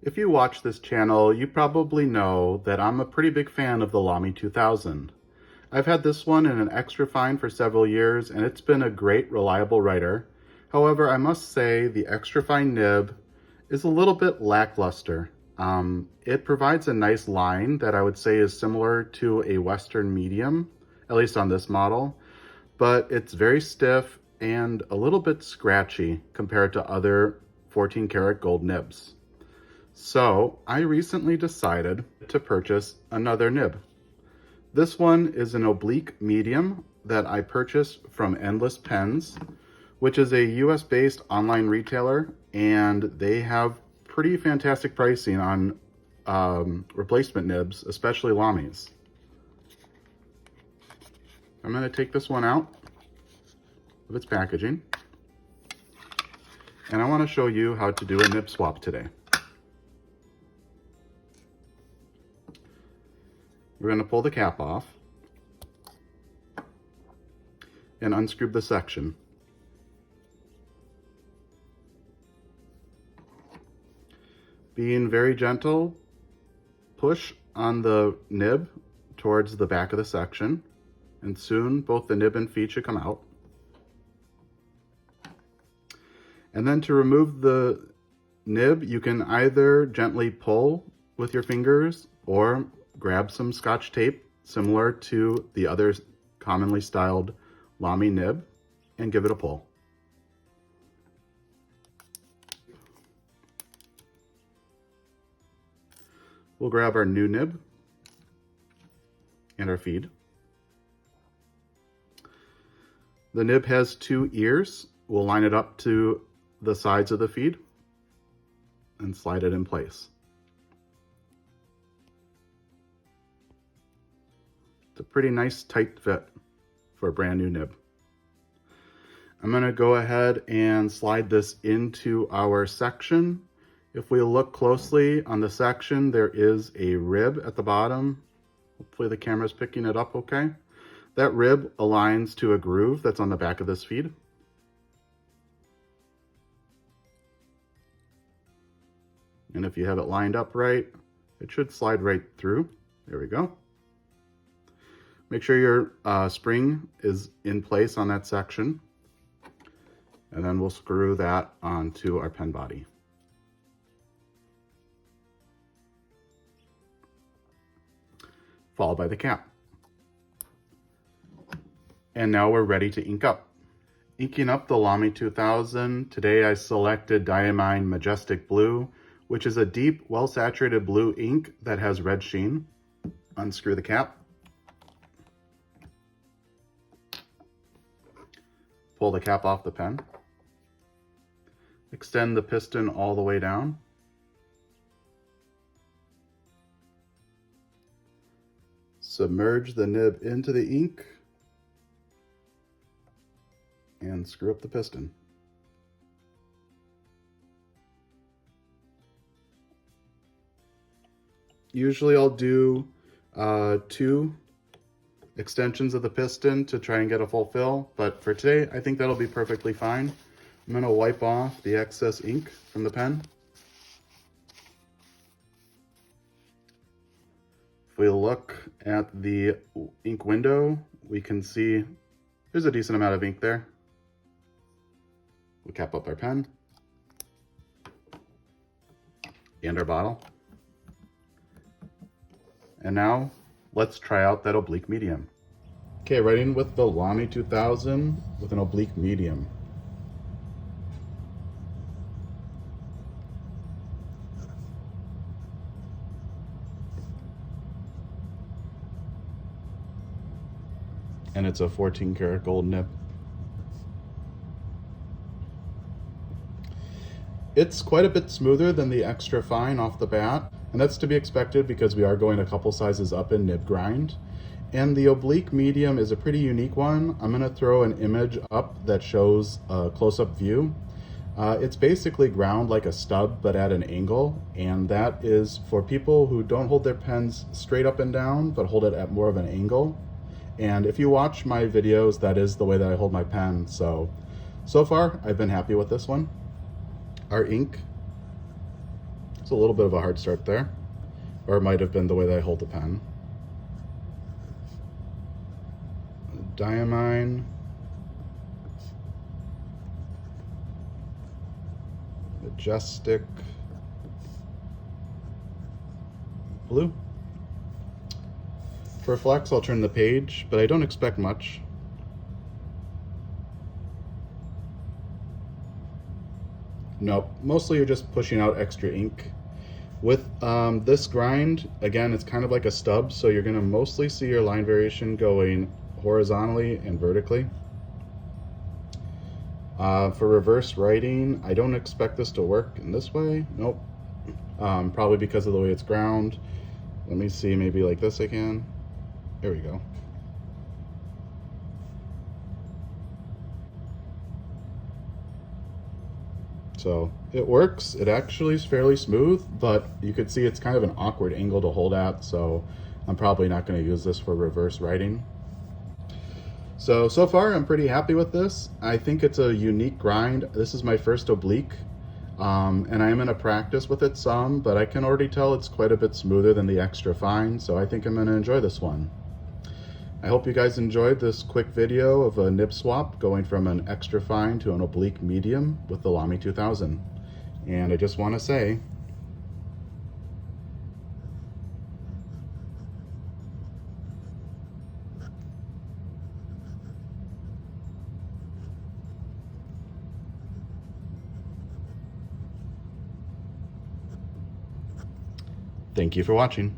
If you watch this channel, you probably know that I'm a pretty big fan of the Lamy 2000. I've had this one in an extra fine for several years, and it's been a great, reliable writer. However, I must say the extra fine nib is a little bit lackluster. It provides a nice line that I would say is similar to a Western medium, at least on this model, but it's very stiff and a little bit scratchy compared to other 14 karat gold nibs. So I recently decided to purchase another nib. This one is an oblique medium that I purchased from Endless Pens, which is a US based online retailer, and they have pretty fantastic pricing on replacement nibs, especially Lamys. I'm going to take this one out of its packaging, and I want to show you how to do a nib swap today. We're going to pull the cap off and unscrew the section. Being very gentle, push on the nib towards the back of the section, and soon both the nib and feet should come out. And then to remove the nib, you can either gently pull with your fingers or grab some Scotch tape similar to the other commonly styled Lamy nib and give it a pull. We'll grab our new nib and our feed. The nib has two ears. We'll line it up to the sides of the feed and slide it in place. It's a pretty nice tight fit for a brand new nib. I'm going to go ahead and slide this into our section. If we look closely on the section, there is a rib at the bottom. Hopefully the camera's picking it up okay. That rib aligns to a groove that's on the back of this feed. And if you have it lined up right, it should slide right through. There we go. Make sure your spring is in place on that section. And then we'll screw that onto our pen body. Followed by the cap. And now we're ready to ink up. Inking up the Lamy 2000, today I selected Diamine Majestic Blue, which is a deep, well-saturated blue ink that has red sheen. Unscrew the cap. Pull the cap off the pen. Extend the piston all the way down. Submerge the nib into the ink and screw up the piston. Usually I'll do 2 extensions of the piston to try and get a full fill, but for today I think that'll be perfectly fine. I'm going to wipe off the excess ink from the pen. If we look at the ink window, we can see there's a decent amount of ink there. We'll cap up our pen and our bottle. And now let's try out that oblique medium. Okay, writing with the Lamy 2000 with an oblique medium. And it's a 14 karat gold nib. It's quite a bit smoother than the extra fine off the bat, and that's to be expected because we are going a couple sizes up in nib grind. And the oblique medium is a pretty unique one. I'm going to throw an image up that shows a close-up view. It's basically ground like a stub but at an angle, and that is for people who don't hold their pens straight up and down but hold it at more of an angle. And if you watch my videos, that is the way that I hold my pen. So far I've been happy with this one. Our ink It's a little bit of a hard start there, or it might have been the way that I hold the pen. Diamine. Majestic. Blue. For flex, I'll turn the page, but I don't expect much. Nope, mostly you're just pushing out extra ink. With this grind, again, it's kind of like a stub, so you're gonna mostly see your line variation going horizontally and vertically. For reverse writing, I don't expect this to work in this way. Nope, probably because of the way it's ground. Let me see, maybe like this I can. There we go. So it works. It actually is fairly smooth, but you could see it's kind of an awkward angle to hold at, so I'm probably not going to use this for reverse writing. So far I'm pretty happy with this. I think it's a unique grind. This is my first Oblique, and I am going to practice with it some, but I can already tell it's quite a bit smoother than the extra fine, so I think I'm going to enjoy this one. I hope you guys enjoyed this quick video of a nib swap going from an extra fine to an oblique medium with the Lamy 2000. And I just want to say, thank you for watching.